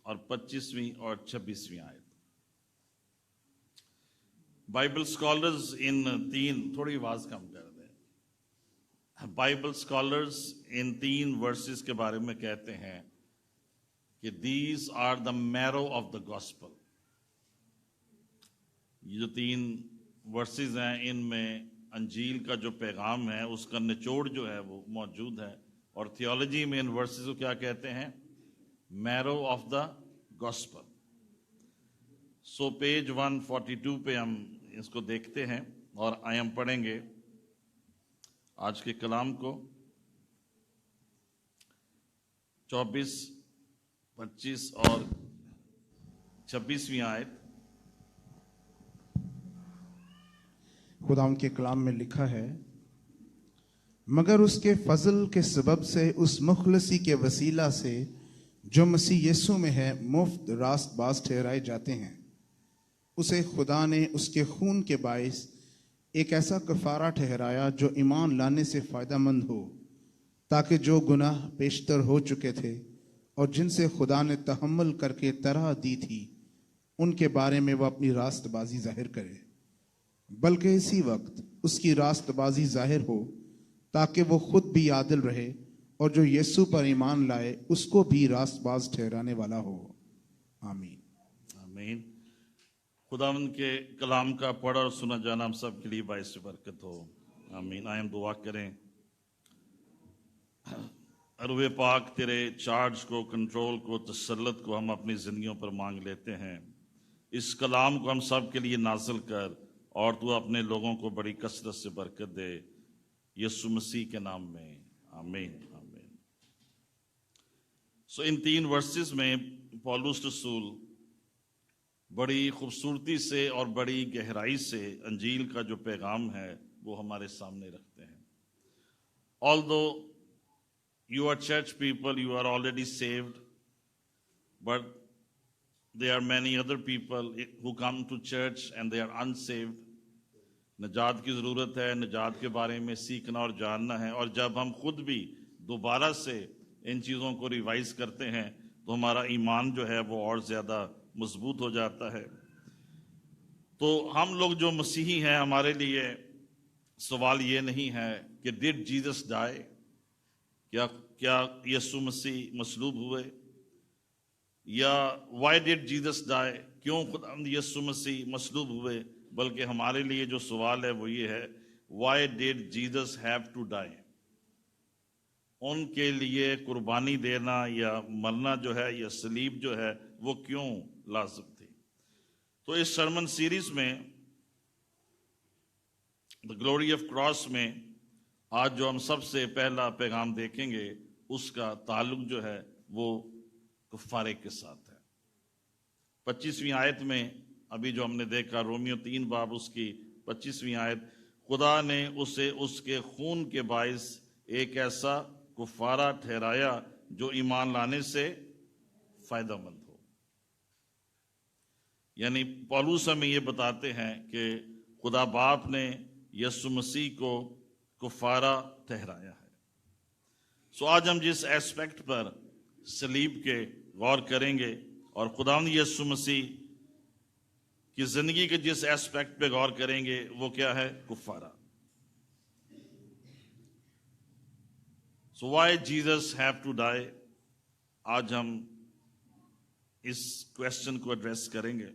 اور 25ویں اور 26ویں آیت. بائبل اسکالرز ان تھوڑی آواز کم کر دیں. بائبل اسکالرز ان 3 ورسز کے بارے میں کہتے ہیں کہ these are the marrow of the gospel. یہ جو 3 ورسز ہیں ان میں انجیل کا جو پیغام ہے اس کا نچوڑ جو ہے وہ موجود ہے. اور تھیولوجی میں ان ورسز کو کیا کہتے ہیں؟ Marrow of the gospel. So page 142 پہ ہم اس کو دیکھتے ہیں اور ہم پڑھیں گے آج کے کلام کو. 24, 25 اور 26ویں آیت. خدا ان کے کلام میں لکھا ہے، مگر اس کے فضل کے سبب سے اس مخلصی کے وسیلہ سے جو مسیح یسوع میں ہے مفت راست باز ٹھہرائے جاتے ہیں. اسے خدا نے اس کے خون کے باعث ایک ایسا کفارہ ٹھہرایا جو ایمان لانے سے فائدہ مند ہو، تاکہ جو گناہ پیشتر ہو چکے تھے اور جن سے خدا نے تحمل کر کے طرح دی تھی ان کے بارے میں وہ اپنی راست بازی ظاہر کرے. بلکہ اسی وقت اس کی راست بازی ظاہر ہو تاکہ وہ خود بھی عادل رہے اور جو یسوع پر ایمان لائے اس کو بھی راست باز ٹھہرانے والا ہو. آمین. آمین. خدا ان کے کلام کا پڑھا اور سنا جانا ہم سب کے لیے باعث برکت ہو. آمین. آئیں ہم دعا کریں. روح پاک تیرے چارج کو، کنٹرول کو، تسلط کو ہم اپنی زندگیوں پر مانگ لیتے ہیں. اس کلام کو ہم سب کے لیے نازل کر اور تو اپنے لوگوں کو بڑی کثرت سے برکت دے، یسوع مسیح کے نام میں. آمین. آمین. سو ان 3 ورسز میں پولس رسول بڑی خوبصورتی سے اور بڑی گہرائی سے انجیل کا جو پیغام ہے وہ ہمارے سامنے رکھتے ہیں. Although you are church people, you are already saved, but there are many other people who come to church and they are unsaved. نجات کی ضرورت ہے، نجات کے بارے میں سیکھنا اور جاننا ہے. اور جب ہم خود بھی دوبارہ سے ان چیزوں کو ریوائز کرتے ہیں تو ہمارا ایمان جو ہے وہ اور زیادہ مضبوط ہو جاتا ہے. تو ہم لوگ جو مسیحی ہیں ہمارے لیے سوال یہ نہیں ہے کہ ڈڈ جیزس ڈائی، کیا یسوع مسیح مصلوب ہوئے، یا وائی ڈڈ جیزس ڈائی، کیوں خدا یسوع مسیح مصلوب ہوئے. بلکہ ہمارے لیے جو سوال ہے وہ یہ ہے، why did Jesus have to die. ان کے لیے قربانی دینا یا مرنا جو ہے یا صلیب جو ہے وہ کیوں لازم تھی. تو اس سرمن سیریز میں دا گلوری آف کراس میں آج جو ہم سب سے پہلا پیغام دیکھیں گے اس کا تعلق جو ہے وہ کفارے کے ساتھ ہے. 25ویں آیت میں ابھی جو ہم نے دیکھا، رومیو 3 باب اس کی 25ویں آیت، خدا نے اسے اس کے خون کے باعث ایک ایسا کفارہ ٹھہرایا جو ایمان لانے سے فائدہ مند ہو. یعنی پولس ہمیں یہ بتاتے ہیں کہ خدا باپ نے یسوع مسیح کو کفارہ ٹھہرایا ہے. سو آج ہم جس ایسپیکٹ پر صلیب کے غور کریں گے اور خداوند یسوع مسیح کی زندگی کے جس ایسپیکٹ پہ غور کریں گے وہ کیا ہے؟ کفارہ. So why Jesus have to die, آج ہم اس کویسچن کو ایڈریس کریں گے.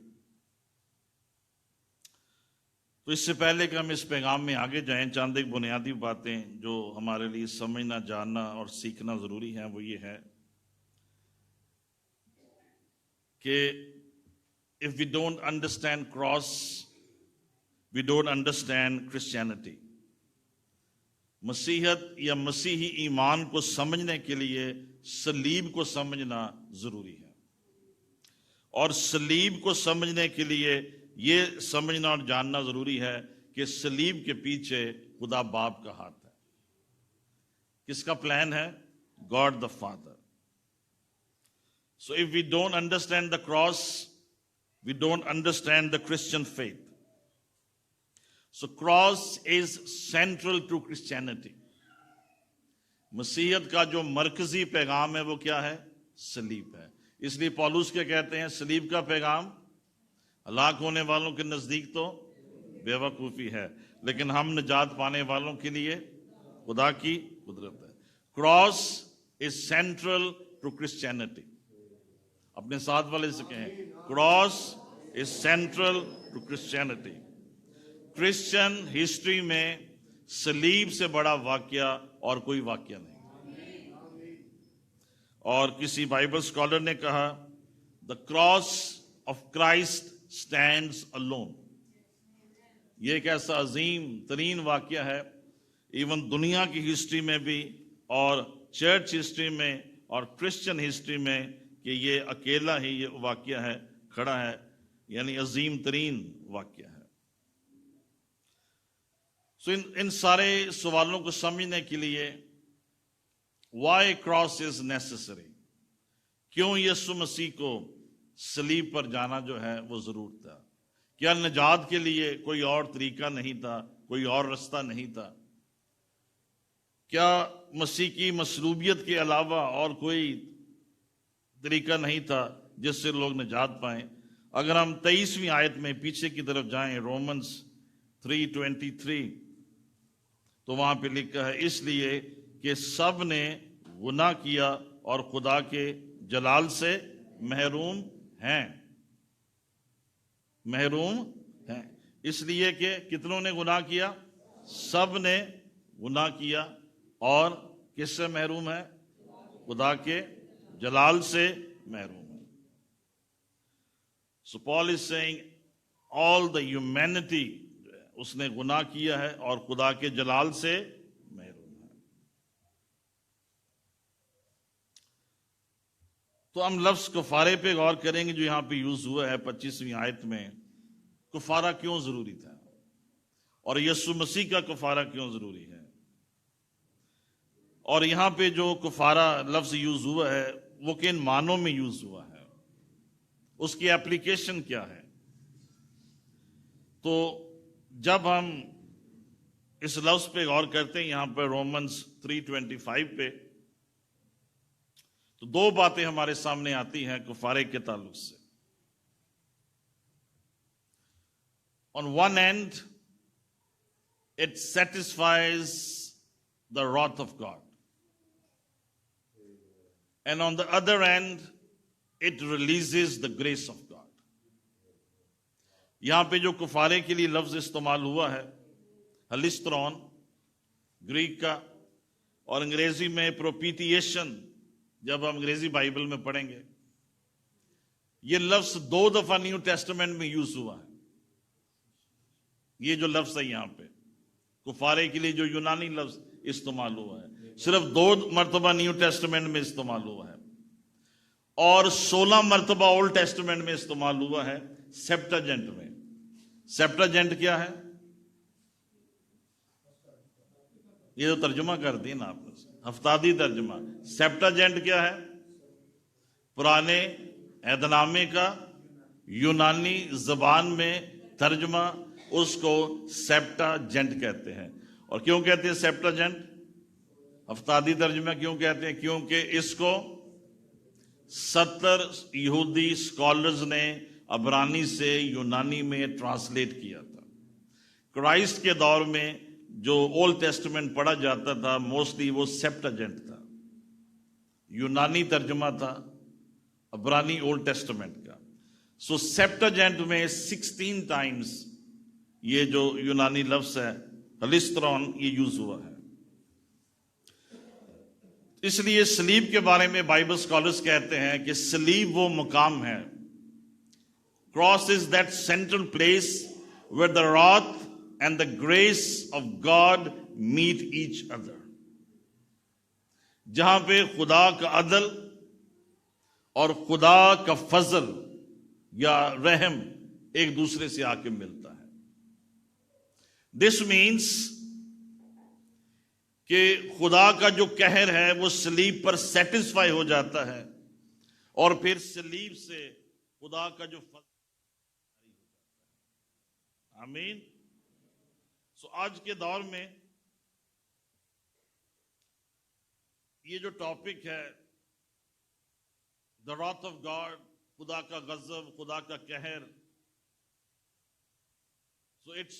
تو اس سے پہلے کہ ہم اس پیغام میں آگے جائیں، چند ایک بنیادی باتیں جو ہمارے لیے سمجھنا، جاننا اور سیکھنا ضروری ہیں وہ یہ ہے کہ if we don't understand cross, we don't understand Christianity. مسیحیت یا مسیحی ایمان کو سمجھنے کے لیے صلیب کو سمجھنا ضروری ہے. اور صلیب کو سمجھنے کے لیے یہ سمجھنا اور جاننا ضروری ہے کہ صلیب کے پیچھے خدا باپ کا ہاتھ ہے. کس کا پلان ہے؟ God the Father. So if we don't understand the cross, we don't understand the Christian faith. So cross is central to Christianity. مسیحیت کا جو مرکزی پیغام ہے وہ کیا ہے؟ صلیب ہے. اس لیے پولس کیا کہتے ہیں؟ صلیب کا پیغام ہلاک ہونے والوں کے نزدیک تو بے وقوفی ہے، لیکن ہم نجات پانے والوں کے لیے خدا کی قدرت ہے۔ Cross is central to Christianity. اپنے ساتھ والے سے کہیں، cross is central to Christianity. Christian history میں صلیب سے بڑا واقعہ اور کوئی واقعہ نہیں۔ اور کسی بائبل اسکالر نے کہا، the cross of Christ stands alone. یہ ایک ایسا عظیم ترین واقعہ ہے، ایون دنیا کی ہسٹری میں بھی اور چرچ ہسٹری میں اور کرسچن ہسٹری میں، کہ یہ اکیلا ہی یہ واقعہ ہے، کھڑا ہے، یعنی عظیم ترین واقعہ ہے۔ سو ان سارے سوالوں کو سمجھنے کے لیے وائی کراس از نیسسری، کیوں یسوع مسیح کو صلیب پر جانا جو ہے وہ ضرور تھا؟ کیا نجات کے لیے کوئی اور طریقہ نہیں تھا، کوئی اور رستہ نہیں تھا؟ کیا مسیح کی مصلوبیت کے علاوہ اور کوئی طریقہ نہیں تھا جس سے لوگ نجات پائیں؟ اگر ہم 23ویں آیت میں پیچھے کی طرف جائیں، رومنز 3:23، تو وہاں پہ لکھا ہے، اس لیے کہ سب نے گناہ کیا اور خدا کے جلال سے محروم ہیں۔ محروم ہیں اس لیے کہ کتنوں نے گناہ کیا؟ سب نے گناہ کیا، اور کس سے محروم ہے؟ خدا کے جلال سے محروم ہے۔ So Paul is saying all the humanity اس نے گناہ کیا ہے اور خدا کے جلال سے محروم ہے۔ تو ہم لفظ کفارے پہ غور کریں گے جو یہاں پہ یوز ہوا ہے 25ویں آیت میں۔ کفارہ کیوں ضروری تھا، اور یسوع مسیح کا کفارہ کیوں ضروری ہے؟ اور یہاں پہ جو کفارہ لفظ یوز ہوا ہے وہ کن معنوں میں یوز ہوا ہے، اس کی اپلیکیشن کیا ہے؟ تو جب ہم اس لفظ پہ غور کرتے ہیں یہاں پہ رومنز 3:25 پہ، تو دو باتیں ہمارے سامنے آتی ہیں کفارے کے تعلق سے۔ On one end, it satisfies the wrath of God. And on the other end, it releases the grace of God. یہاں پہ جو کفارے کے لیے لفظ استعمال ہوا ہے، ہلسترون گریک کا، اور انگریزی میں پروپیٹیشن، جب ہم انگریزی بائبل میں پڑھیں گے، یہ لفظ 2 دفعہ نیو ٹیسٹمنٹ میں یوز ہوا ہے۔ یہ جو لفظ ہے یہاں پہ کفارے کے لیے جو یونانی لفظ استعمال ہوا ہے، صرف 2 مرتبہ نیو ٹیسٹمنٹ میں استعمال ہوا ہے، اور 16 مرتبہ اولڈ ٹیسٹمنٹ میں استعمال ہوا ہے سیپٹاجنٹ میں۔ سیپٹاجنٹ کیا ہے؟ یہ جو ترجمہ کر دی نا آپ نے، ہفتادی ترجمہ۔ سیپٹاجنٹ کیا ہے؟ پرانے عہد نامے کا یونانی زبان میں ترجمہ، اس کو سیپٹاجنٹ کہتے ہیں۔ اور کیوں کہتے ہیں سیپٹاجنٹ؟ ہفتادی ترجمہ کیوں کہتے ہیں؟ کیونکہ اس کو 70 یہودی اسکالرز نے عبرانی سے یونانی میں ٹرانسلیٹ کیا تھا۔ کرائسٹ کے دور میں جو اولڈ ٹیسٹمنٹ پڑھا جاتا تھا موسٹلی وہ سیپٹاجنٹ تھا، یونانی ترجمہ تھا عبرانی اولڈ ٹیسٹمنٹ کا۔ سو سیپٹاجنٹ میں 16 ٹائمز یہ جو یونانی لفظ ہے ہلسترون یہ یوز ہوا ہے۔ اس لیے صلیب کے بارے میں بائبل اسکالرز کہتے ہیں کہ صلیب وہ مقام ہے، cross is that central place where the wrath and the grace of God meet each other، جہاں پہ خدا کا عدل اور خدا کا فضل یا رحم ایک دوسرے سے آ کے ملتا ہے۔ دس مینس کہ خدا کا جو قہر ہے وہ صلیب پر سیٹسفائی ہو جاتا ہے، اور پھر صلیب سے خدا کا جو فضل، آمین۔ سو آج کے دور میں یہ جو ٹاپک ہے the wrath of God, خدا کا غضب, خدا کا قہر. So it's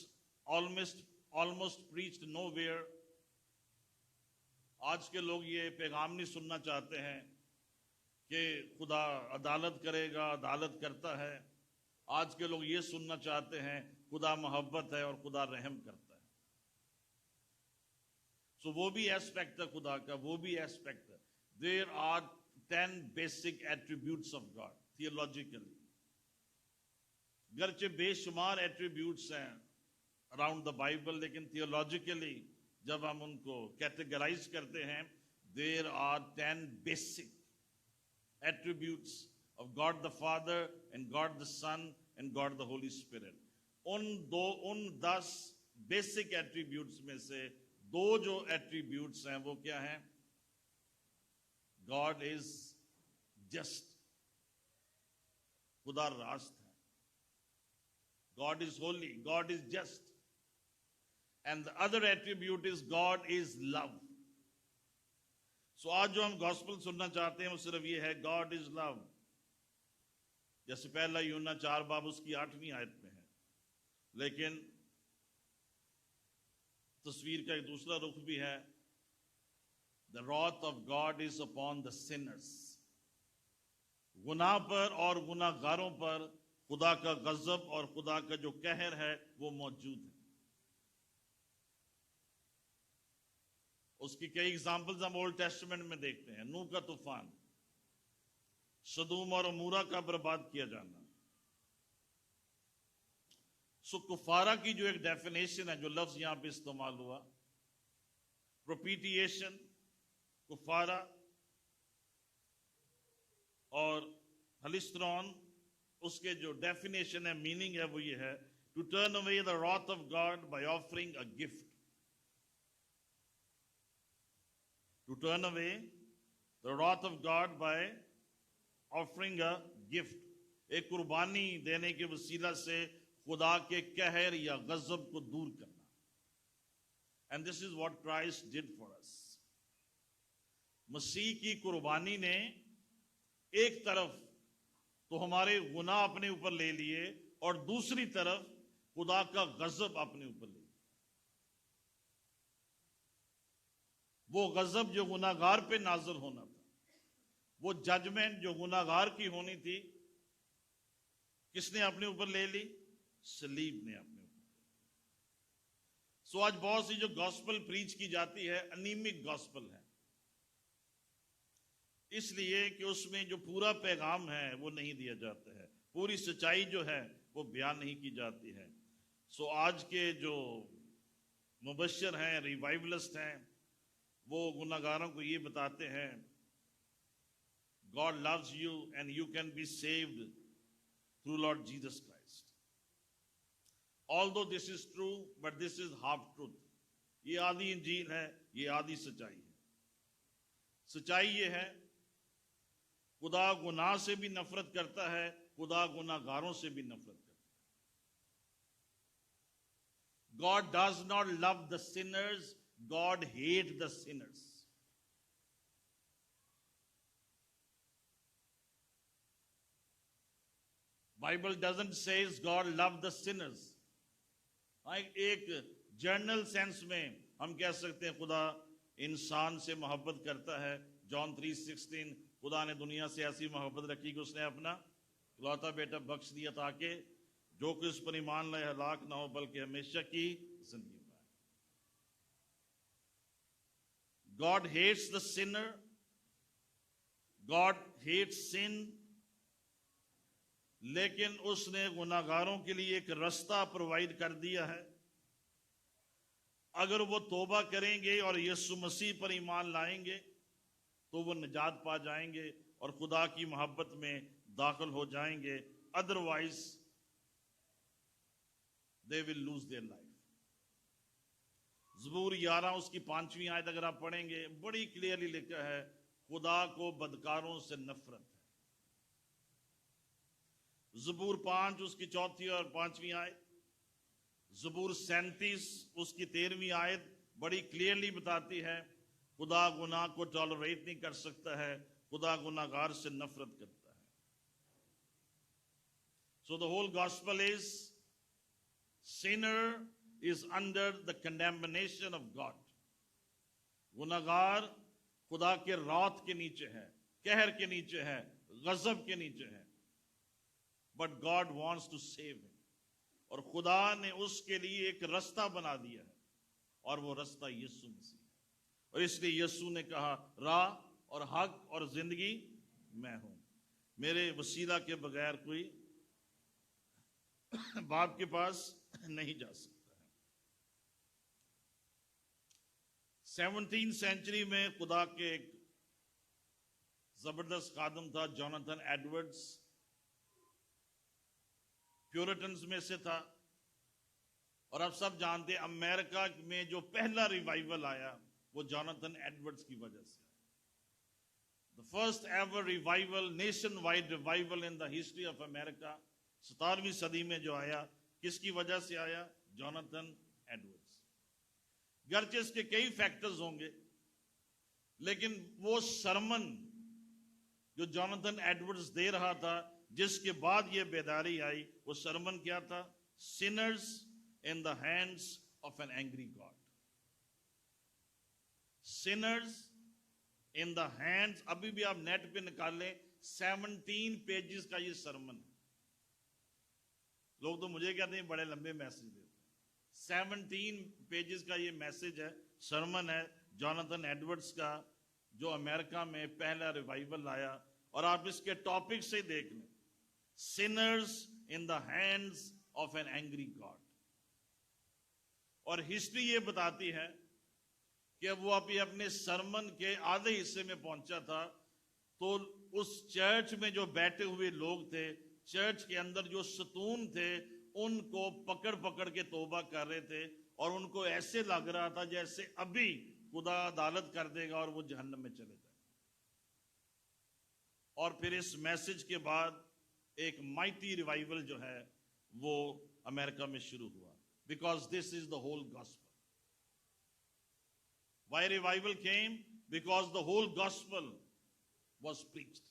almost preached nowhere. آج کے لوگ یہ پیغام نہیں سننا چاہتے ہیں کہ خدا عدالت کرے گا, عدالت کرتا ہے. آج کے لوگ یہ سننا چاہتے ہیں خدا محبت ہے اور خدا رحم کرتا ہے. سو وہ بھی ایسپیکٹ ہے خدا کا, وہ بھی ایسپیکٹ ہے. There are 10 basic attributes of God theologically. گرچہ بے شمار ایٹریبیوٹس ہیں اراؤنڈ دا بائبل, لیکن theologically جب ہم ان کو کیٹیگرائز کرتے ہیں, there are 10 basic attributes of God the Father and God the Son and God the Holy Spirit. In 10 basic attributes میں سے 2 جو ایٹریبیوٹس ہیں وہ کیا ہیں؟ God is just, خدا راست ہے. God is holy, God is just. And the other attribute is God is love. So آج جو ہم گاسپل سننا چاہتے ہیں وہ صرف یہ ہے, God is love. جیسے پہلا یوحنا 4 باب اس کی 8ویں آیت میں ہے. لیکن تصویر کا ایک دوسرا رخ بھی ہے. The wrath of God is upon the sinners. گناہ پر اور گناہ گاروں پر خدا کا غضب اور خدا کا جو قہر ہے وہ موجود ہے. اس کی کئی ایگزامپلز ہم اولڈ ٹیسٹمنٹ میں دیکھتے ہیں. نوح کا طوفان, سدوم اور عمورہ کا برباد کیا جانا. سو کفارہ کی جو ایک ڈیفینیشن ہے, جو لفظ یہاں پہ استعمال ہوا, پروپیٹیشن, کفارہ, اور ہلسٹرون, اس کے جو ڈیفینیشن ہے, میننگ ہے, وہ یہ ہے, to turn away the wrath of God by offering a gift. To turn away the wrath of God by offering a gift. ایک قربانی دینے کے وسیلہ سے خدا کے قہر یا غضب کو دور کرنا. And this is what Christ died for us. مسیح کی قربانی نے ایک طرف تو ہمارے گناہ اپنے اوپر لے لیے اور دوسری طرف خدا کا غضب اپنے اوپر لے لیا. وہ غضب جو گناہ گار پہ نازل ہونا تھا, وہ ججمنٹ جو گناہ گار کی ہونی تھی, کس نے اپنے اوپر لے لی؟ صلیب نے اپنے اوپر. سو آج بہت سی جو گاسپل پریچ کی جاتی ہے انیمک گاسپل ہے, اس لیے کہ اس میں جو پورا پیغام ہے وہ نہیں دیا جاتا ہے, پوری سچائی جو ہے وہ بیان نہیں کی جاتی ہے. سو آج کے جو مبشر ہیں, ریوائولسٹ ہیں, وہ گناہ گاروں کو یہ بتاتے ہیں God loves you and you can be saved through Lord Jesus Christ. Although this is true, but this is half truth. یہ آدھی انجیل ہے, یہ آدھی سچائی ہے. سچائی یہ ہے, خدا گناہ سے بھی نفرت کرتا ہے, خدا گناہ گاروں سے بھی نفرت کرتا ہے. God does not love the sinners, God hates the sinners. Bible doesn't say God loved the sinners. ایک جرنل سینس میں ہم کہہ سکتے ہیں خدا انسان سے محبت کرتا ہے. جان 3:16, خدا نے دنیا سے ایسی محبت رکھی کہ اس نے اپنا اکلوتا بیٹا بخش دیا تاکہ جو کہ اس پر ایمان لائے ہلاک نہ ہو بلکہ ہمیشہ کی زندگی پائے. God hates the sinner. God hates sin. لیکن اس نے گناہ گاروں کے لیے ایک رستہ پرووائڈ کر دیا ہے. اگر وہ توبہ کریں گے اور یسوع مسیح پر ایمان لائیں گے تو وہ نجات پا جائیں گے اور خدا کی محبت میں داخل ہو جائیں گے. Otherwise they will lose their life. زبور 11 اس کی 5ویں آیت اگر آپ پڑھیں گے, بڑی کلیئرلی لکھا ہے خدا کو بدکاروں سے نفرت ہے. زبور 5 اس کی 4تھی اور 5ویں آیت. زبور 37 اس کی 13ویں آیت بڑی کلیئرلی بتاتی ہے خدا گناہ کو ٹالریٹ نہیں کر سکتا ہے, خدا گناہگار سے نفرت کرتا ہے. So the whole gospel is sinner is under the condemnation of God. گناہگار خدا کے رات کے نیچے ہے, قہر کے نیچے ہے, غضب کے نیچے ہے. But God wants to save him. اور خدا نے اس کے لیے ایک رستہ بنا دیا ہے, اور وہ رستہ یسوع مسیح ہے. اور اس لیے یسوع نے کہا راہ اور حق اور زندگی میں ہوں, میرے وسیلہ کے بغیر کوئی باپ کے پاس نہیں جا سکتا ہے. 17 سینچری میں خدا کے ایک زبردست خادم تھا, جوناتھن ایڈورڈز, پیورٹنز میں سے تھا. اور آپ سب جانتے ہیں امریکہ میں جو پہلا ریوائیول آیا وہ جوناتھن ایڈورڈز کی وجہ سے. The first ever revival, nationwide revival in the history of America, 17ویں صدی میں جو آیا, کس کی وجہ سے آیا؟ Jonathan Edwards. گرچہ اس کے کئی فیکٹرز ہوں گے, لیکن وہ سرمن جو جوناتھن ایڈورڈز دے رہا تھا, جس کے بعد یہ بیداری آئی, وہ سرمن کیا تھا؟ Sinners in the hands of an angry God. Sinners in the hands, ابھی بھی آپ نیٹ پہ نکال لیں, 17 پیجز کا یہ سرمن ہے. لوگ تو مجھے کہتے ہیں بڑے لمبے میسج دیتے ہیں. 17 پیجز کا یہ میسج ہے, سرمن ہے جوناتھن ایڈورڈز کا, جو امریکہ میں پہلا ریوائیول آیا. اور آپ اس کے ٹاپک سے دیکھ لیں, Sinners in the hands of an angry God. اور ہسٹری یہ بتاتی ہے کہ وہ ابھی اپنے سرمن کے آدھے حصے میں پہنچا تھا, تو اس چرچ میں جو بیٹھے ہوئے لوگ تھے, چرچ کے اندر جو ستون تھے, ان کو پکڑ پکڑ کے توبہ کر رہے تھے, اور ان کو ایسے لگ رہا تھا جیسے ابھی خدا عدالت کر دے گا اور وہ جہنم میں چلے جائیں. اور پھر اس میسج کے بعد ایک مائٹی ریوائیول جو ہے وہ امریکہ میں شروع ہوا, because this is the whole gospel. Why revival came? Because the whole gospel was preached.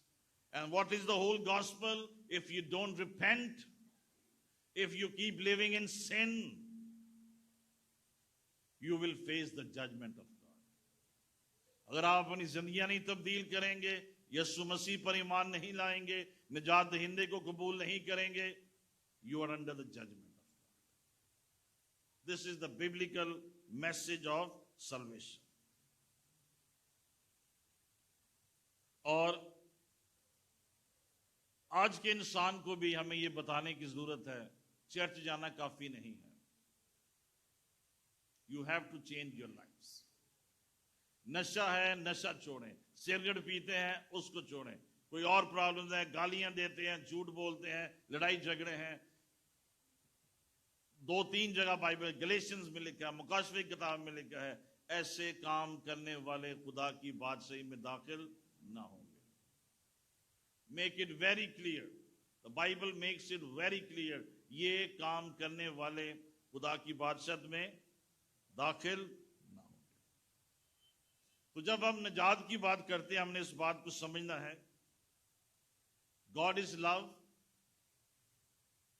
And what is the whole gospel? If you don't repent, if you keep living in sin, you will face the judgment of God. اگر آپ اپنی زندگیاں نہیں تبدیل کریں گے, یسوع مسیح پر ایمان نہیں لائیں گے, نجات دہندے کو قبول نہیں کریں گے, you are under the judgment of God. This is the biblical message of salvation. اور آج کے انسان کو بھی ہمیں یہ بتانے کی ضرورت ہے, چرچ جانا کافی نہیں ہے. You have to change your lives. نشہ ہے, نشہ چھوڑیں. سگریٹ پیتے ہیں, اس کو چھوڑیں. کوئی اور پرابلم ہے, گالیاں دیتے ہیں, جھوٹ بولتے ہیں, لڑائی جھگڑے ہیں. 2-3 جگہ بائبل گلیشنز میں لکھا ہے, مکاشفے کی کتاب میں لکھا ہے, ایسے کام کرنے والے خدا کی بادشاہی میں داخل نہ ہوں گے. Make it very clear. The Bible makes it very clear. یہ کام کرنے والے خدا کی بادشاہت میں داخل نہ ہوں گے. تو جب ہم نجات کی بات کرتے ہیں, ہم نے اس بات کو سمجھنا ہے, God is love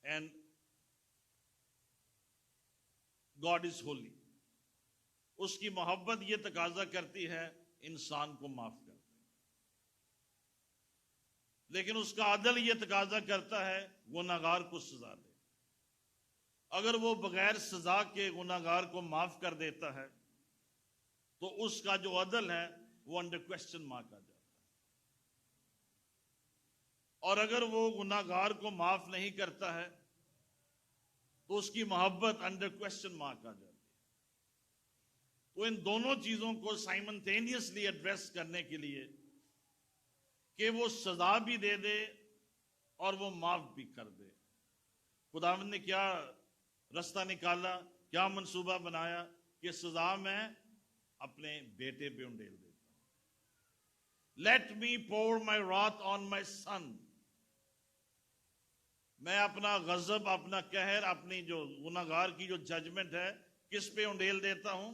and God is holy. اس کی محبت یہ تقاضا کرتی ہے انسان کو معاف کر دے, لیکن اس کا عدل یہ تقاضا کرتا ہے گناہگار کو سزا دے. اگر وہ بغیر سزا کے گناہگار کو معاف کر دیتا ہے تو اس کا جو عدل ہے وہ انڈر کوسچن مارک آ جاتا ہے. اور اگر وہ گناہگار کو معاف نہیں کرتا ہے تو اس کی محبت انڈر کوسچن مارک آ جاتی ہے. تو ان دونوں چیزوں کو سائمنٹینیسلی ایڈریس کرنے کے لیے کہ وہ سزا بھی دے دے اور وہ معاف بھی کر دے, خداوند نے کیا رستہ نکالا, کیا منصوبہ بنایا کہ سزا میں اپنے بیٹے پہ انڈیل دیتا ہوں. Let me pour my wrath on my son. میں اپنا غضب, اپنا قہر, اپنی جو گناہگار کی جو ججمنٹ ہے کس پہ انڈیل دیتا ہوں؟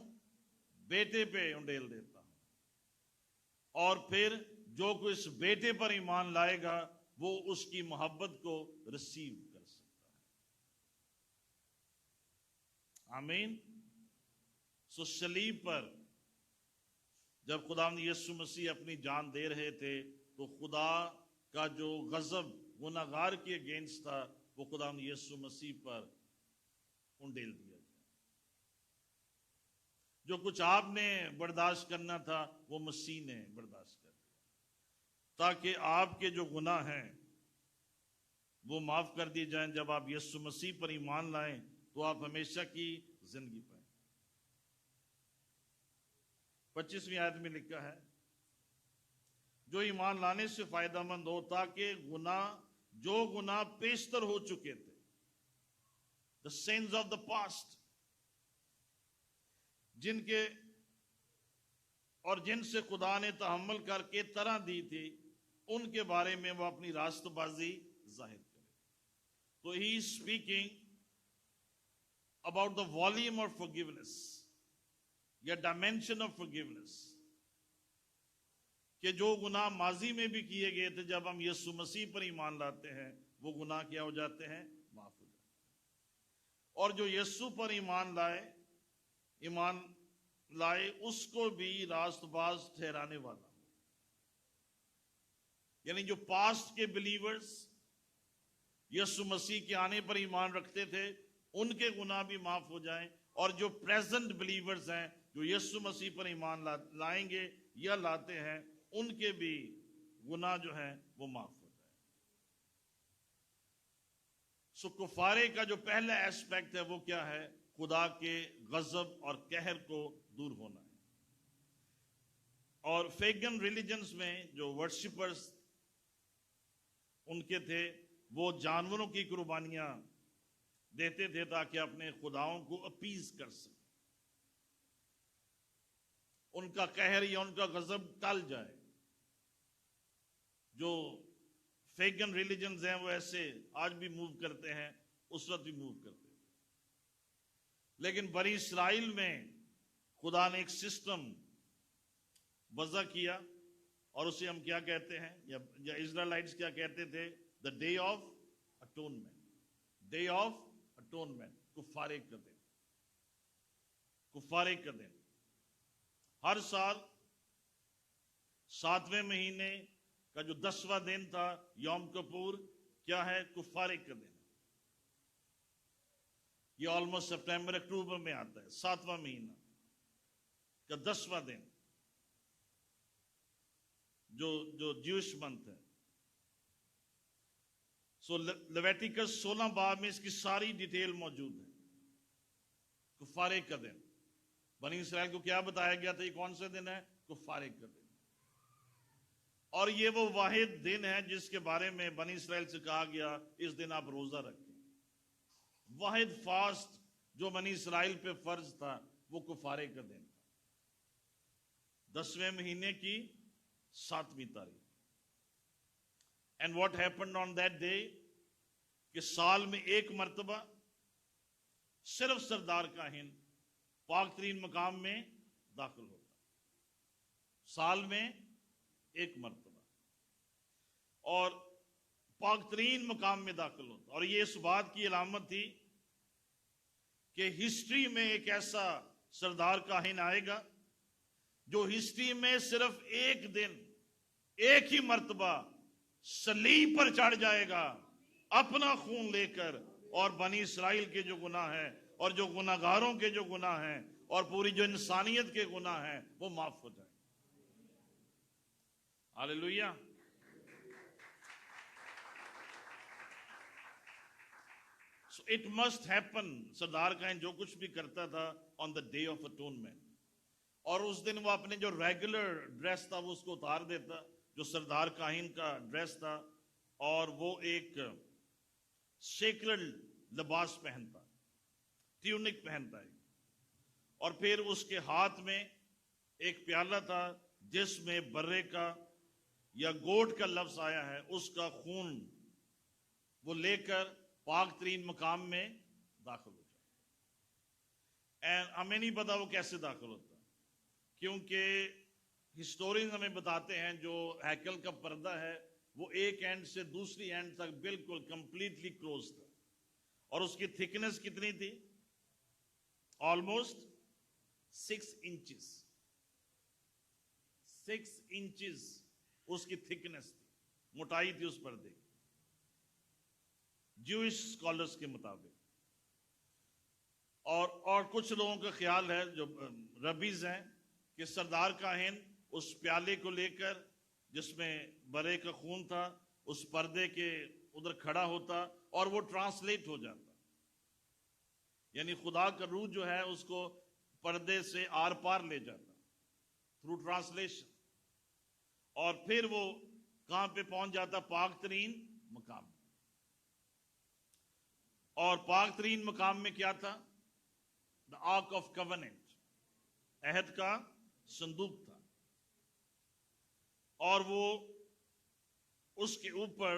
بیٹے پہ انڈیل دیتا ہوں. اور پھر جو کوئی اس بیٹے پر ایمان لائے گا وہ اس کی محبت کو ریسیو کر سکتا ہے. آمین. سو صلیب پر جب خدا یسوع مسیح اپنی جان دے رہے تھے تو خدا کا جو غضب گناہگار کے اگینسٹ تھا وہ خدا یسوع مسیح پر انڈیل دیا گیا. جو کچھ آپ نے برداشت کرنا تھا وہ مسیح نے برداشت کر دیا تاکہ آپ کے جو گناہ ہیں وہ معاف کر دیے جائیں. جب آپ یسوع مسیح پر ایمان لائیں تو آپ ہمیشہ کی زندگی پائیں. 25ویں آیت میں لکھا ہے جو ایمان لانے سے فائدہ مند ہو تاکہ جو گناہ پیشتر ہو چکے تھے, the sins of the past, جن سے خدا نے تحمل کر کے طرح دی تھی, ان کے بارے میں وہ اپنی راست بازی ظاہر کرے. تو he is speaking about the volume of forgiveness یا ڈائمینشن آف forgiveness, کہ جو گناہ ماضی میں بھی کیے گئے تھے جب ہم یسوع مسیح پر ایمان لاتے ہیں وہ گناہ کیا ہو جاتے ہیں, معاف ہو جاتے ہیں. اور جو یسوع پر ایمان لائے اس کو بھی راست باز ٹھہرانے والا ہو. یعنی جو پاسٹ کے بلیورز یسوع مسیح کے آنے پر ایمان رکھتے تھے ان کے گناہ بھی معاف ہو جائیں, اور جو پریزنٹ بلیورز ہیں جو یسوع مسیح پر ایمان لائیں گے یا لاتے ہیں ان کے بھی گناہ جو ہیں وہ معاف ہو جائیں. سو کفارے کا جو پہلا ایسپیکٹ ہے وہ کیا ہے؟ خدا کے غضب اور قہر کو دور ہونا ہے. اور فیگن ریلیجنز میں جو ورشپرز ان کے تھے وہ جانوروں کی قربانیاں دیتے تھے تاکہ اپنے خداؤں کو اپیز کر سکیں, ان کا قہر یا ان کا غضب ٹل جائے. جو فیگن ریلیجنز ہیں وہ ایسے آج بھی موو کرتے ہیں, اس وقت بھی موو کرتے ہیں. لیکن بنی اسرائیل میں خدا نے ایک سسٹم وضع کیا اور اسے ہم کیا کہتے ہیں, یا اسرائیلائٹس کیا کہتے تھے؟ The day of atonement. Day of atonement, کفارے کا دن. کفارے کا دن ہر سال 7ویں مہینے کا جو 10واں دن تھا یوم کپور, کیا ہے؟ کفارے کا دن. یہ آلموسٹ سپٹمبر اکتوبر میں آتا ہے, 7واں مہینہ کا 10واں دن جو جیوش منتھ ہے. سو لیویٹیکس 16 باب میں اس کی ساری ڈیٹیل موجود ہے. کفارے کا دن بنی اسرائیل کو کیا بتایا گیا تھا؟ یہ کون سا دن ہے؟ کفارے کا دن. اور یہ وہ واحد دن ہے جس کے بارے میں بنی اسرائیل سے کہا گیا اس دن آپ روزہ رکھیں. واحد فاسٹ جو بنی اسرائیل پہ فرض تھا وہ کفارے کا دن تھا, 10ویں مہینے کی 7ویں تاریخ. And what happened on that day کہ سال میں ایک مرتبہ صرف سردار کاہن پاک ترین مقام میں داخل ہوتا. سال میں ایک مرتبہ اور پاک ترین مقام میں داخل ہوتا. اور یہ اس بات کی علامت تھی کہ ہسٹری میں ایک ایسا سردار کاہن آئے گا جو ہسٹری میں صرف ایک دن ایک ہی مرتبہ صلیب پر چڑھ جائے گا اپنا خون لے کر, اور بنی اسرائیل کے جو گناہ ہیں اور جو گناہگاروں کے جو گناہ ہیں اور پوری جو انسانیت کے گناہ ہیں وہ معاف ہو جائیں. ہاللیلویہ. So it must happen. سردار کاہن جو کچھ بھی کرتا تھا on the day of atonement, اور اس دن وہ اپنے جو ریگولر ڈریس تھا وہ اس کو اتار دیتا جو سردار کاہن کا ڈریس تھا, اور وہ ایک سیکرڈ لباس پہنتا, ٹیونک پہنتا ہے. اور پھر اس کے ہاتھ میں ایک پیالہ تھا جس میں برے کا یا گوٹ کا لفظ آیا ہے, اس کا خون وہ لے کر پاک ترین مقام میں داخل ہو جائے. ہمیں نہیں پتا وہ کیسے داخل ہوتا, کیونکہ ہسٹورین ہمیں بتاتے ہیں جو ہیکل کا پردہ ہے وہ ایک اینڈ سے دوسری اینڈ تک بالکل کمپلیٹلی کلوز تھا، اور اس کی تھکنس کتنی تھی؟ آلموسٹ 6 انچز 6 انچز اس کی تھکنس تھی، موٹائی تھی اس پردے کی، جوئش اسکالرس کے مطابق۔ اور کچھ لوگوں کا خیال ہے جو ربیز ہیں کہ سردار کاہن اس پیالے کو لے کر جس میں برے کا خون تھا اس پردے کے ادھر کھڑا ہوتا اور وہ ٹرانسلیٹ ہو جاتا، یعنی خدا کا روح جو ہے اس کو پردے سے آر پار لے جاتا تھرو ٹرانسلیشن، اور پھر وہ کہاں پہ پہنچ جاتا؟ پاک ترین مقام۔ اور پاک ترین مقام میں کیا تھا؟ دا آرک آف کوننٹ، عہد کا صندوق تھا، اور وہ اس کے اوپر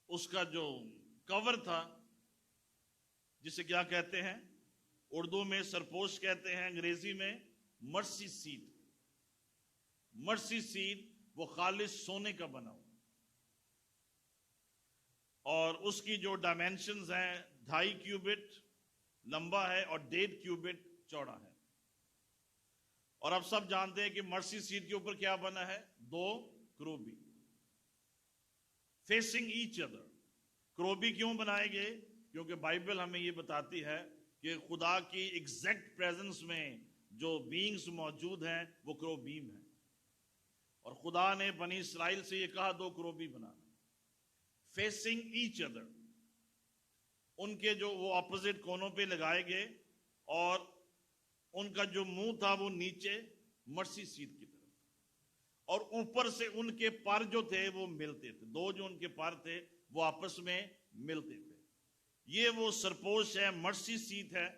اس کا جو کور تھا جسے کیا کہتے ہیں؟ اردو میں سرپوش کہتے ہیں، انگریزی میں مرسی سیٹ۔ مرسی سیٹ وہ خالص سونے کا بنا ہوا، اور اس کی جو ڈائمینشنز ہیں 2.5 کیوبٹ لمبا ہے اور 1.5 کیوبٹ چوڑا ہے۔ اور اب سب جانتے ہیں کہ مرسی سیٹ کے اوپر کیا بنا ہے؟ 2 کروبی فیسنگ ایچ ادر۔ کروبی کیوں بنائے گئے؟ کیونکہ بائبل ہمیں یہ بتاتی ہے کہ خدا کی ایگزیکٹ پریزنس میں جو بینگز موجود ہیں وہ کروبیم ہیں، اور خدا نے بنی اسرائیل سے یہ کہا 2 کروبی بنانا فیسنگ ایچ ادر، ان کے جو وہ اپوزٹ کونوں پہ لگائے گئے، اور ان کا جو منہ تھا وہ نیچے مرسی سیٹ کی طرف، اور اوپر سے ان کے پر جو تھے وہ ملتے تھے، 2 جو ان کے پر تھے وہ آپس میں ملتے تھے۔ یہ وہ سرپوش ہے، مرسی سیٹ ہے،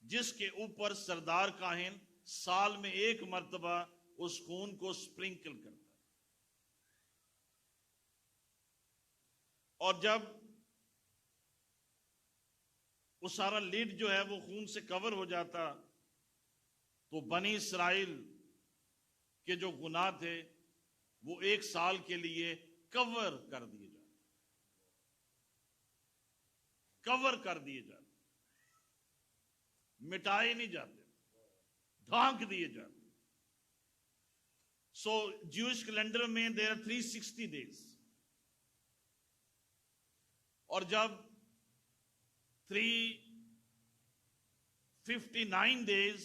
جس کے اوپر سردار کاہن سال میں 1 مرتبہ اس خون کو سپرنکل کرتا ہے، اور جب وہ سارا لیڈ جو ہے وہ خون سے کور ہو جاتا تو بنی اسرائیل کے جو گناہ تھے وہ 1 سال کے لیے کور کر دیے جاتے، کور کر دیے جاتے، مٹائے نہیں جاتے، ڈھانک دیے جاتے۔ سو جوئش کیلنڈر میں دیر آر 360 days، اور جب 359 days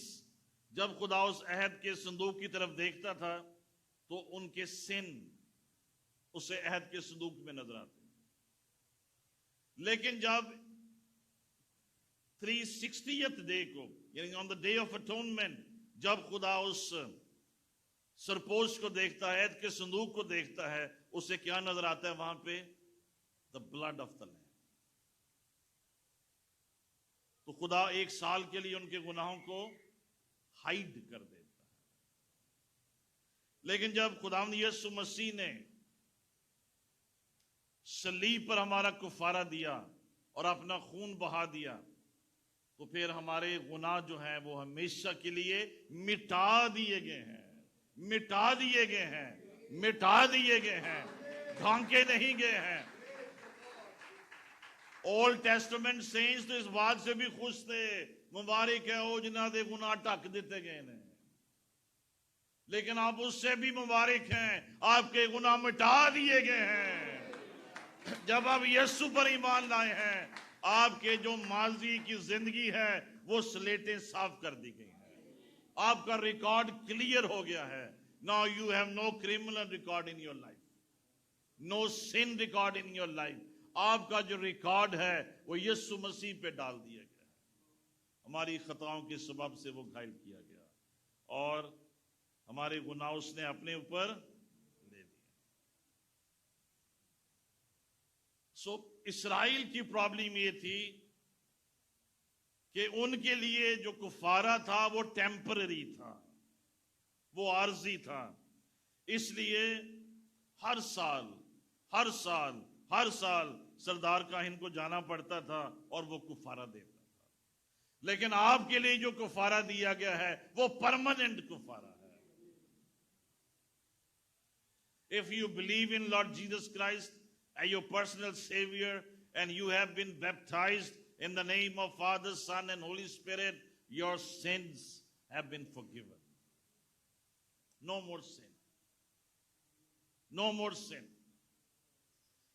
جب خدا اس عہد کے صندوق کی طرف دیکھتا تھا تو ان کے سن اسے عہد کے صندوق میں نظر آتے، لیکن جب 360th ڈے کو یعنی آن دا ڈے آف اٹونمنٹ جب خدا اس سرپوش کو دیکھتا ہے، عہد کے صندوق کو دیکھتا ہے، اسے کیا نظر آتا ہے وہاں پہ؟ The blood of the lamb. تو خدا 1 سال کے لیے ان کے گناہوں کو ہائیڈ کر دیتا ہے، لیکن جب خداوند یسوع مسیح نے صلیب پر ہمارا کفارہ دیا اور اپنا خون بہا دیا تو پھر ہمارے گناہ جو ہیں وہ ہمیشہ کے لیے مٹا دیے گئے ہیں، مٹا دیے گئے ہیں، مٹا دیے گئے ہیں، ڈھانکے نہیں گئے ہیں۔ اولڈ ٹیسٹمنٹ سینٹس تو اس بات سے بھی خوش تھے، مبارک ہے او جنہاں دے گناہ ٹک دیتے گئے ہیں، لیکن آپ اس سے بھی مبارک ہیں، آپ کے گناہ مٹا دیے گئے ہیں۔ جب آپ یسوع پر ایمان لائے ہیں، آپ کے جو ماضی کی زندگی ہے وہ سلیٹیں صاف کر دی گئی ہیں، آپ کا ریکارڈ کلیئر ہو گیا ہے۔ Now you have no criminal record in your life, no sin record in your life۔ آپ کا جو ریکارڈ ہے وہ یسوع مسیح پہ ڈال دیا گیا ہے، ہماری خطاؤں کے سبب سے وہ گھائل کیا گیا اور ہمارے گناہ اس نے اپنے اوپر لے لیے۔ سو اسرائیل کی پرابلم یہ تھی کہ ان کے لیے جو کفارہ تھا وہ ٹیمپرری تھا، وہ عارضی تھا، اس لیے ہر سال سردار کاہن کو جانا پڑتا تھا اور وہ کفارہ دیتا تھا۔ لیکن آپ کے لیے جو کفارہ دیا گیا ہے وہ پرماننٹ کفارہ ہے، If you believe in Lord Jesus Christ as your personal Savior and you have been baptized in the name of Father, Son, and Holy Spirit, your sins have been forgiven. No more sin. No more sin.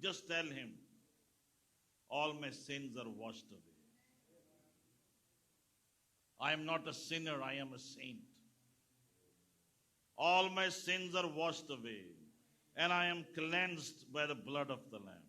Just tell him, all my sins are washed away. I am not a sinner, I am a saint. All my sins are washed away and I am cleansed by the blood of the Lamb.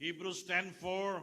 Hebrews 10:4.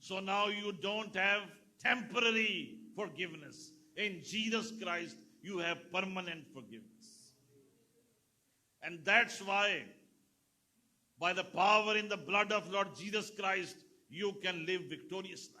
So now you don't have temporary forgiveness. In Jesus Christ you have permanent forgiveness. And that's why by the power in the blood of Lord Jesus Christ you can live victorious life.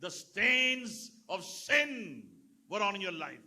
The stains of sin were on your life.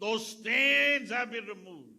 those stains have been removed.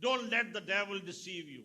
Don't let the devil deceive you.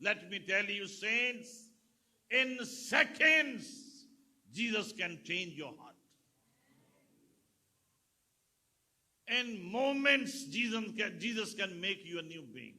Let me tell you saints, in seconds Jesus can change your heart. In moments Jesus can make you a new being.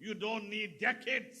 you don't need decades.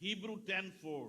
Hebrew 10:4.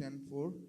10:4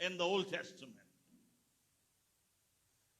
in the Old Testament.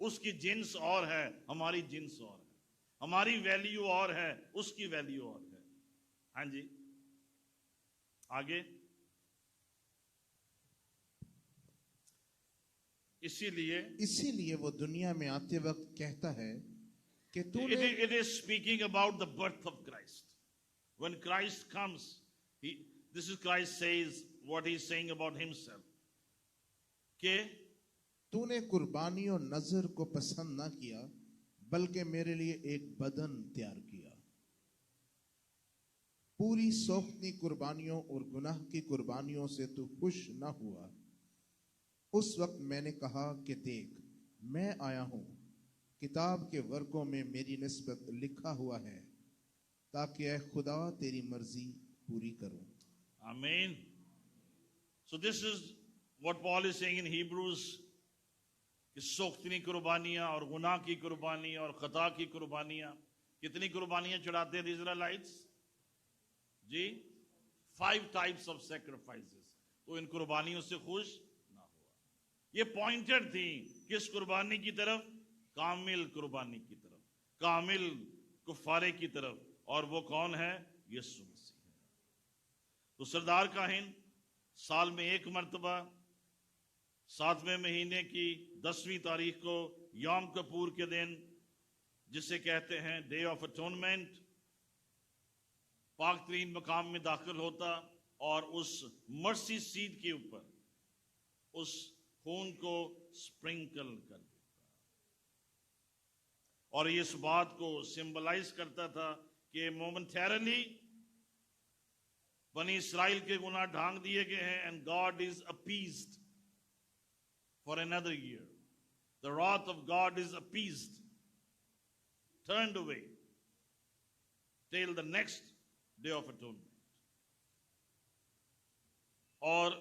اس کی جنس اور ہے، ہماری جنس اور ہے، ہماری value اور ہے، اس کی ویلیو اور ہے. ہاں جی آگے. اسی لیے وہ دنیا میں آتے وقت کہتا ہے کہ تو نے it is speaking about the birth of Christ. When Christ comes, this is Christ says what he's saying about himself. کہ تو نے قربانی و نذر کو پسند نہ کیا بلکہ میرے لیے ایک بدن تیار کیا. پوری سوختنی قربانیوں اور گناہ کی قربانیوں سے تو خوش نہ ہوا. اس وقت میں نے کہا کہ دیکھ میں آیا ہوں، کتاب کے ورقوں میں میری نسبت لکھا ہوا ہے تاکہ اے خدا تیری مرضی پوری کروں. Amen. So this is what Paul is saying in Hebrews, کہ سوختنی قربانیاں اور گناہ کی قربانی اور خطا کی قربانیاں. کتنی قربانیاں چڑھاتے ہیں اسرائیلائٹس جی؟ 5 types of sacrifices. تو ان قربانیوں سے خوش نہ ہوا. یہ پوائنٹر تھی کس قربانی کی طرف؟ کامل قربانی کی طرف، کامل کفارے کی طرف. اور وہ کون ہے؟ یسوع مسیح ہے. تو سردار کاہن سال میں ایک مرتبہ 7ویں مہینے کی 10ویں تاریخ کو یوم کپور کے دن، جسے کہتے ہیں ڈے آف اٹونمنٹ، پاک ترین مقام میں داخل ہوتا اور اس مرسی سیٹ کے اوپر اس خون کو سپرنکل کر دیتا. اور یہ اس بات کو سمبلائز کرتا تھا کہ مومنٹیرلی بنی اسرائیل کے گناہ ڈھانک دیے گئے ہیں and God is appeased for another year. The wrath of God is appeased, turned away till the next day of atonement. اور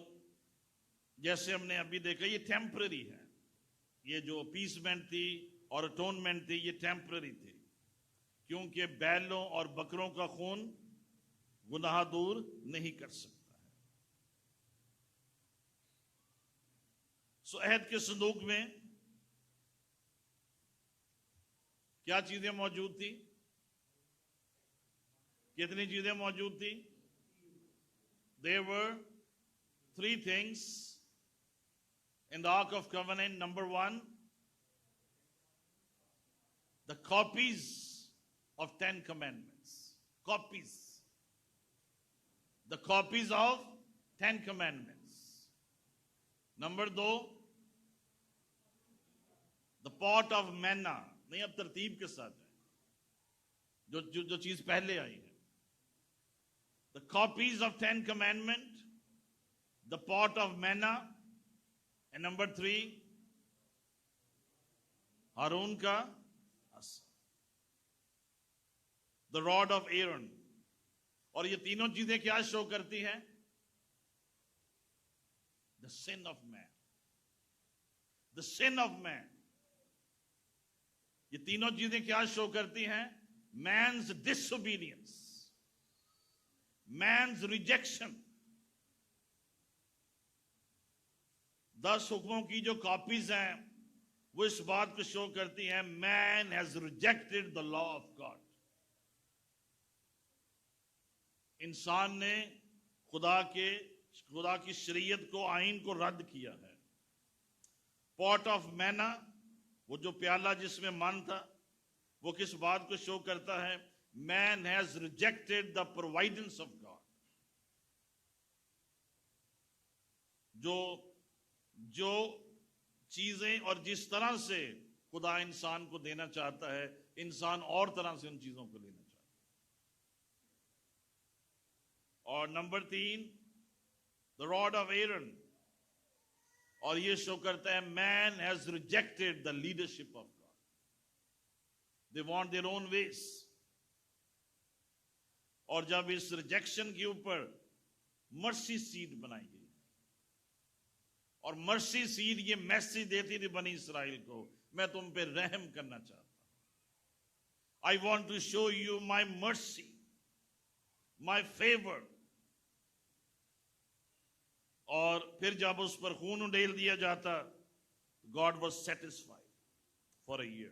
جیسے ہم نے ابھی دیکھا یہ ٹیمپرری ہے. یہ جو اپیسمنٹ تھی اور اٹونمنٹ تھی یہ ٹیمپرری تھی، کیونکہ بیلوں اور بکروں کا خون گناہ دور نہیں کر سکتا ہے. سو عہد کے صندوق میں کیا چیزیں موجود تھی؟ کتنی چیزیں موجود تھی؟ There were 3 things in the Ark of Covenant. Number 1, the copies of 10 commandments. Copies. The copies of 10 commandments. Number 2, the pot of manna. نہیں اب ترتیب کے ساتھ ہے جو چیز پہلے آئی ہے. The copies of 10 commandment, the pot of manna, and number 3, Haroon کا عصا, the rod of Aaron. اور یہ تینوں چیزیں کیا شو کرتی ہیں؟ The sin of man. The sin of man. یہ تینوں چیزیں کیا شو کرتی ہیں؟ Man's disobedience, man's rejection. 10 حکموں کی جو کاپیز ہیں وہ اس بات کو شو کرتی ہیں man has rejected the law of God. انسان نے خدا کی شریعت کو، آئین کو رد کیا ہے. پاٹ آف مینا، وہ جو پیالہ جس میں من تھا، وہ کس بات کو شو کرتا ہے؟ Man has rejected the providence of God. جو چیزیں اور جس طرح سے خدا انسان کو دینا چاہتا ہے، انسان اور طرح سے ان چیزوں کو لینا چاہتا ہے. اور number 3، the rod of Aaron. اور یہ شو کرتا ہے man has rejected the leadership of God. They want their own ways. اور جب اس ریجیکشن کے اوپر مرسی سیڈ بنائی گئی، اور مرسی سیڈ یہ میسج دیتی تھی بنی اسرائیل کو، میں تم پہ رحم کرنا چاہتا ہوں. I want to show you my mercy, my favor. اور پھر جب اس پر خون اڈیل دیا جاتا، God was satisfied. for a year.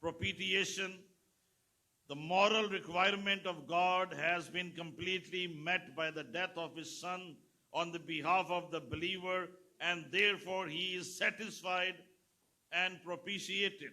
propitiation, the moral requirement of God has been completely met by the death of his son on the behalf of the believer, and therefore he is satisfied and propitiated.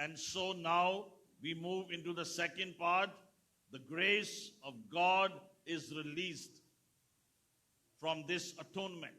And so now we move into the second part. The grace of God is released from this atonement.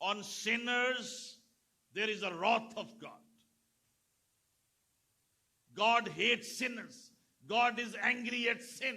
On sinners there is a wrath of God. God hates sinners. God is angry at sin.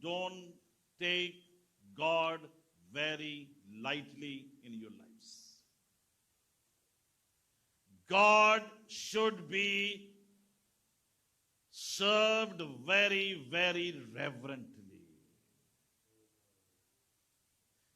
don't take God very lightly in your lives. God should be served very, very reverently.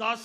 10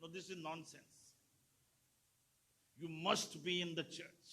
No, this is nonsense. You must be in the church.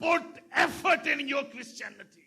Put effort in your Christianity.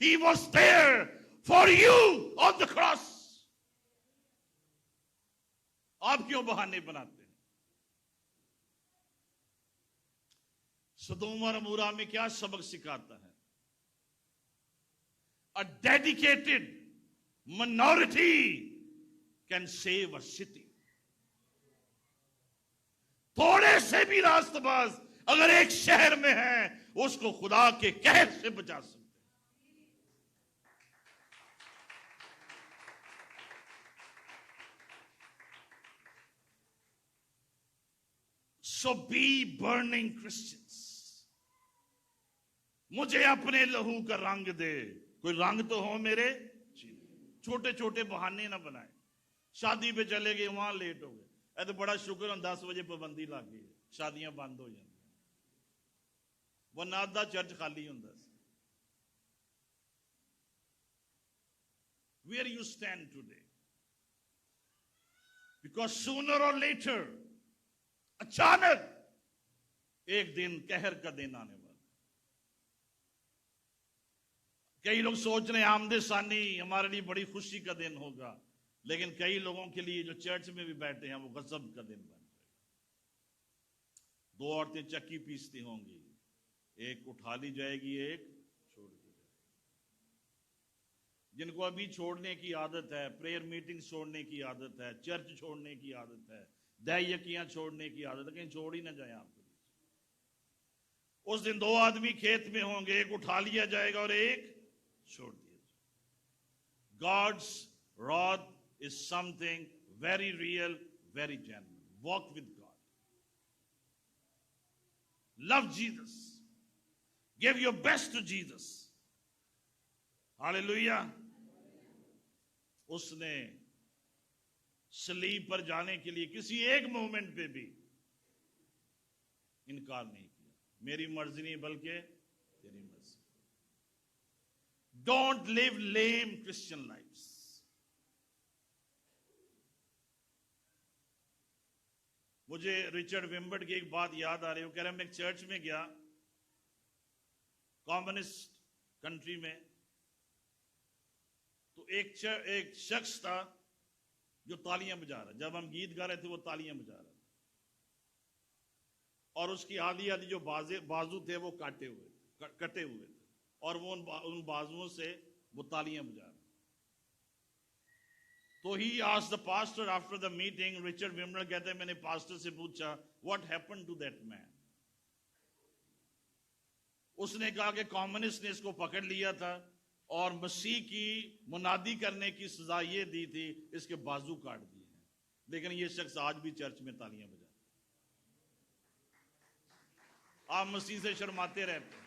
He was there for you on the cross. آپ کیوں بہانے بناتے ہیں؟ سدوم اور عمورہ میں کیا سبق سکھاتا ہے؟ A dedicated minority can save a city. تھوڑے سے بھی راست باز اگر ایک شہر میں ہیں اس کو خدا کے قہر سے بچا سکتے ہیں. So be burning Christians. مجھے اپنے لہو کا رنگ دے. کوئی رنگ تو ہو میرے. چھوٹے چھوٹے بہانے نہ بنائے. شادی پہ چلے گئے وہاں لیٹ ہو گئے. اے تو بڑا شکر ہوں 10 بجے پابندی لگ گئی. شادیاں بند ہو جاتی. وہ نادا چرچ خالی ہوں. Where you stand today? Because sooner or later اچانک ایک دن قہر کا دن آنے والا. کئی لوگ سوچ رہے ہیں آمد ثانی ہمارے لیے بڑی خوشی کا دن ہوگا، لیکن کئی لوگوں کے لیے جو چرچ میں بھی بیٹھے ہیں وہ غضب کا دن بن جائے گا. 2 عورتیں چکی پیستی ہوں گی، ایک اٹھا لی جائے گی، ایک چھوڑ دی جائے گی. جن کو ابھی چھوڑنے کی عادت ہے، پریئر میٹنگ چھوڑنے کی عادت ہے، چرچ چھوڑنے کی عادت ہے، دہیکیاں چھوڑنے کی عادت ہے، کہیں چھوڑ ہی نہ جائیں آپ کو. اس دن 2 آدمی کھیت میں ہوں گے، ایک اٹھا لیا جائے گا اور ایک چھوڑ دیا جائے گا. God's wrath is something very real, very genuine. Walk with God. Love Jesus. Give your best to Jesus. Hallelujah. اس نے صلیب پر جانے کے لیے کسی ایک مومنٹ پہ بھی انکار نہیں کیا. میری مرضی نہیں بلکہ تیری مرضی. Don't live lame Christian lives. مجھے رچرڈ ومبرڈ کی ایک بات یاد آ رہی ہے. وہ کہہ رہے ہیں میں ایک چرچ میں گیا کمیونسٹ کنٹری میں، تو ایک شخص تھا جو تالیاں بجا رہا. جب ہم گیت گا رہے تھے وہ تالیاں بجا رہا تھا، اور اس کی آدھی جو بازو تھے وہ کٹے ہوئے تھے، اور وہ ان بازوؤں سے وہ تالیاں بجا رہا. تو he asked the pastor after the meeting. Richard Wurmbrand کہتے ہیں میں نے پاسٹر سے پوچھا what happened to that man. اس نے کہا کہ کمیونسٹ نے اس کو پکڑ لیا تھا اور مسیح کی منادی کرنے کی سزا یہ دی تھی اس کے بازو کاٹ دیے ہیں، لیکن یہ شخص آج بھی چرچ میں تالیاں بجاتا ہے. آپ مسیح سے شرماتے رہتے ہیں،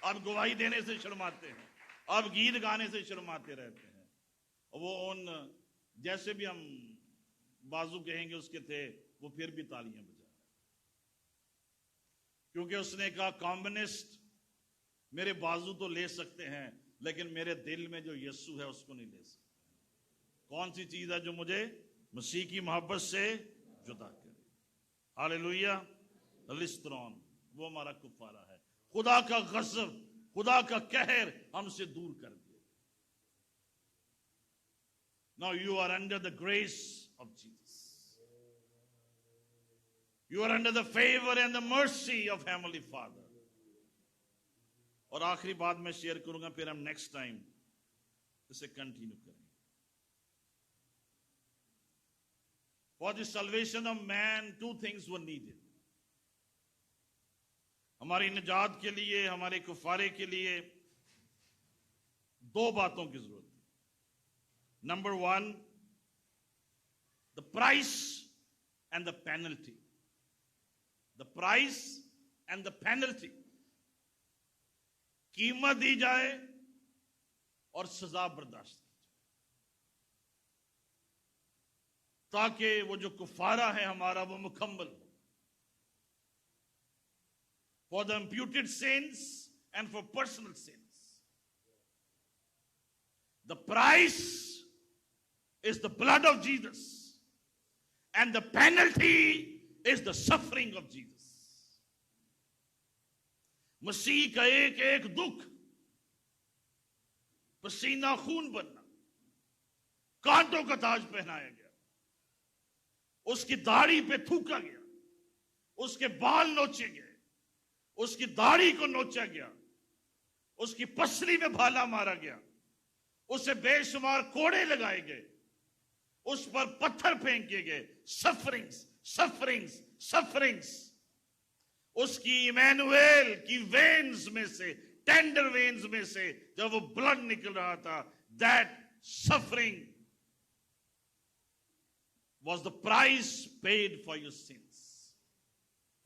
آپ گواہی دینے سے شرماتے ہیں، آپ گیت گانے سے شرماتے رہتے ہیں. وہ ان جیسے بھی ہم بازو کہیں گے اس کے تھے، وہ پھر بھی تالیاں بجا رہے ہیں، کیونکہ اس نے کہا کمیونسٹ میرے بازو تو لے سکتے ہیں لیکن میرے دل میں جو یسوع ہے اس کو نہیں لے سکتے. کون سی چیز ہے جو مجھے مسیح کی محبت سے جدا کرے؟ ہاللیلویہ. لسترون وہ ہمارا کفارہ ہے. خدا کا غضب، خدا کا قہر ہم سے دور کر دے. Now you are under the grace of Jesus. You are under the favor and the mercy of Heavenly Father. اور آخری بات میں شیئر کروں گا، پھر ہم نیکسٹ ٹائم اسے کنٹینیو کریں. For the salvation of man, 2 things were needed. ہماری نجات کے لیے، ہمارے کفارے کے لیے 2 باتوں کی ضرورت ہے. Number 1, the price and the penalty. The price and the penalty. قیمت دی جائے اور سزا برداشت کی جائے، تاکہ وہ جو کفارہ ہے ہمارا وہ مکمل ہو. For the imputed sins and for personal sins. The price is the blood of Jesus and the penalty is the suffering of Jesus. مسیح کا ایک ایک دکھ، پسینہ خون بننا، کانٹوں کا تاج پہنایا گیا، اس کی داڑھی پہ تھوکا گیا, اس کے بال نوچے گئے, اس کی داڑھی کو نوچا گیا, اس کی پسلی میں بھالا مارا گیا, اسے بے شمار کوڑے لگائے گئے, اس پر پتھر پھینکے گئے. سفرنگز سفرنگز سفرنگز. اس کی ایمینویل کی وینز میں سے, ٹینڈر وینز میں سے جب وہ بلڈ نکل رہا تھا, that suffering was the price paid for your sins,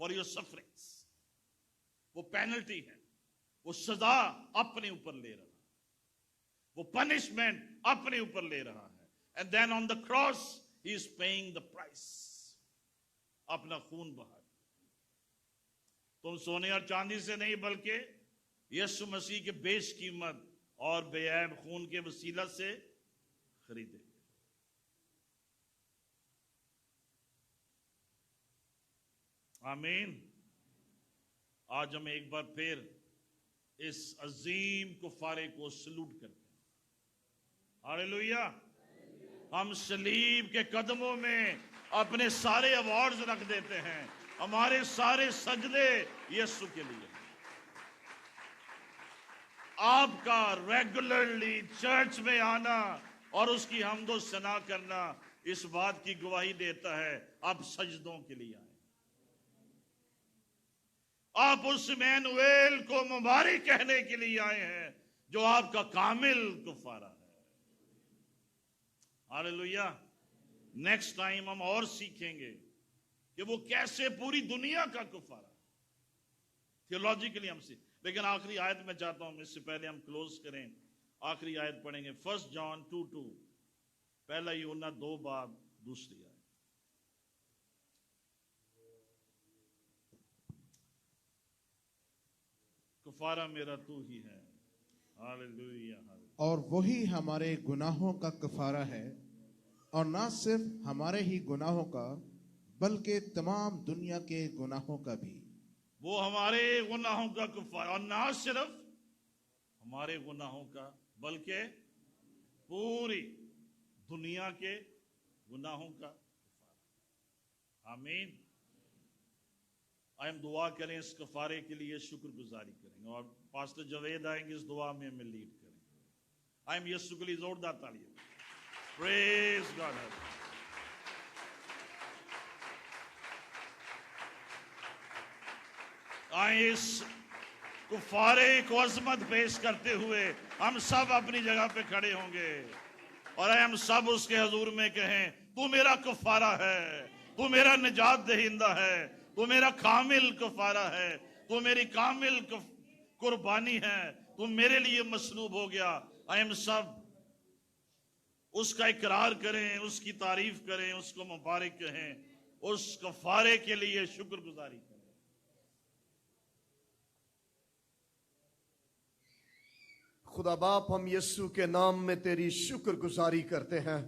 for your sufferings. وہ پینلٹی ہے, وہ سزا اپنے اوپر لے رہا, وہ پنشمنٹ اپنے اوپر لے رہا ہے. And then on the cross he is paying the price. اپنا خون بہا. تم سونے اور چاندی سے نہیں بلکہ یسوع مسیح کے بیش قیمت اور بے عیب خون کے وسیلہ سے خریدے. آمین. آج ہم ایک بار پھر اس عظیم کفارے کو سلوٹ کرتے ہیں. ہاللیلویا. ہم صلیب کے قدموں میں اپنے سارے ایوارڈز رکھ دیتے ہیں. ہمارے سارے سجدے یسوع کے لیے. آپ کا ریگولرلی چرچ میں آنا اور اس کی حمد و ثنا کرنا اس بات کی گواہی دیتا ہے آپ سجدوں کے لیے آئے. آپ اس ایمانویل کو مبارک کہنے کے لیے آئے ہیں جو آپ کا کامل کفارہ ہے. ہاللیلویا. نیکسٹ ٹائم ہم اور سیکھیں گے کہ وہ کیسے پوری دنیا کا کفارہ تھیولوجیکلی ہم سیکھ. لیکن آخری آیت میں چاہتا ہوں, اس سے پہلے ہم کلوز کریں, آخری آیت پڑھیں گے 1 جان 2:2. پہلا یوحنا 2:2 دوسری آیت. کفارہ میرا تو ہی ہے. ہاللیلویا. اور وہی ہمارے گناہوں کا کفارہ ہے, اور نہ صرف ہمارے ہی گناہوں کا بلکہ تمام دنیا کے گناہوں کا بھی. وہ ہمارے گناہوں کا کفارہ, اور نہ صرف ہمارے گناہوں کا بلکہ پوری دنیا کے گناہوں کا کفارہ. آمین. ہم دعا کریں اس کفارے کے لیے, شکر گزاری کریں, اور پاسٹر جاوید آئیں گے اس دعا میں ہمیں لیڈ کریں. ہم یسوع کے لیے زوردار تالیاں. پریز گاڈ. آئیں اس کفارے کو عظمت پیش کرتے ہوئے ہم سب اپنی جگہ پہ کھڑے ہوں گے, اور ہم سب اس کے حضور میں کہیں تو میرا کفارہ ہے, تو میرا نجات دہندہ ہے, تو میرا کامل کفارہ ہے, تو میری کامل قربانی ہے, تو میرے لیے مصلوب ہو گیا. ہم سب اس کا اقرار کریں, اس کی تعریف کریں, اس کو مبارک کہیں, اس کفارے کے لیے شکر گزاری کریں. خدا باپ, ہم یسوع کے نام میں تیری شکر گزاری کرتے ہیں.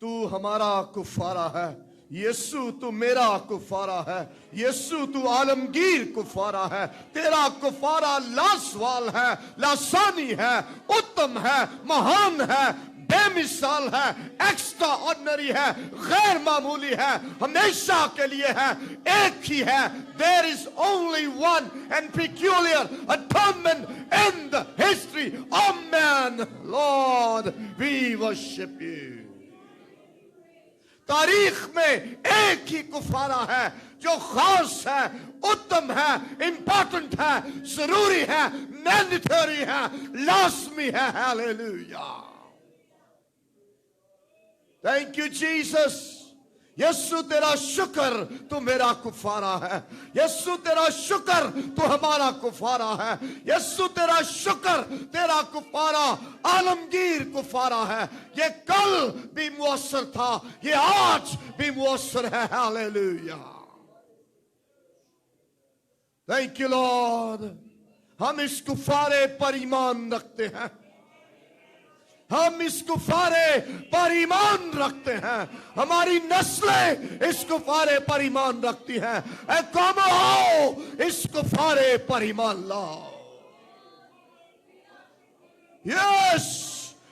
تو ہمارا کفارہ ہے یسوع, تو میرا کفارہ ہے یسوع, تو عالمگیر کفارہ ہے. تیرا کفارہ لاسوال ہے, لاسانی ہے, اتم ہے, مہان ہے, بے مثال ہے, ایکسٹرا آرڈنری ہے, غیر معمولی ہے, ہمیشہ کے لیے ہے, ایک ہی ہے. There is only one and peculiar atonement in the history of man. Lord, we worship you. تاریخ میں ایک ہی کفارہ ہے جو خاص ہے, اتم ہے, امپورٹنٹ ہے, ضروری ہے, مینڈیٹری ہے, لازمی ہے. ہاللیلویا. Thank you, Jesus. یسوع تیرا شکر, تو میرا کفارہ ہے. یسوع تیرا شکر, تو ہمارا کفارہ ہے. یسوع تیرا شکر, تیرا کفارہ عالمگیر کفارہ ہے. یہ کل بھی مؤثر تھا, یہ آج بھی مؤثر ہے. ہاللیلویا. Thank you, Lord. ہم اس کفارے پر ایمان رکھتے ہیں. ہم اس کفارے پر ایمان رکھتے ہیں. ہماری نسلیں اس کفارے پر ایمان رکھتی ہیں. اے قوموں, آؤ اس کفارے پر ایمان لاؤ. یس,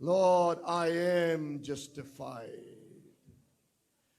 Lord, I am justified.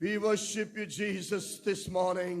We worship you, Jesus, this morning.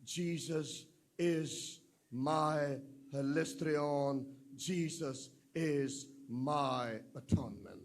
Jesus is my hilasterion. Jesus is my atonement.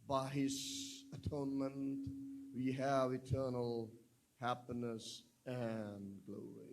By his atonement we have eternal happiness and glory.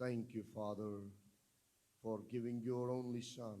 Thank you, Father, for giving your only son.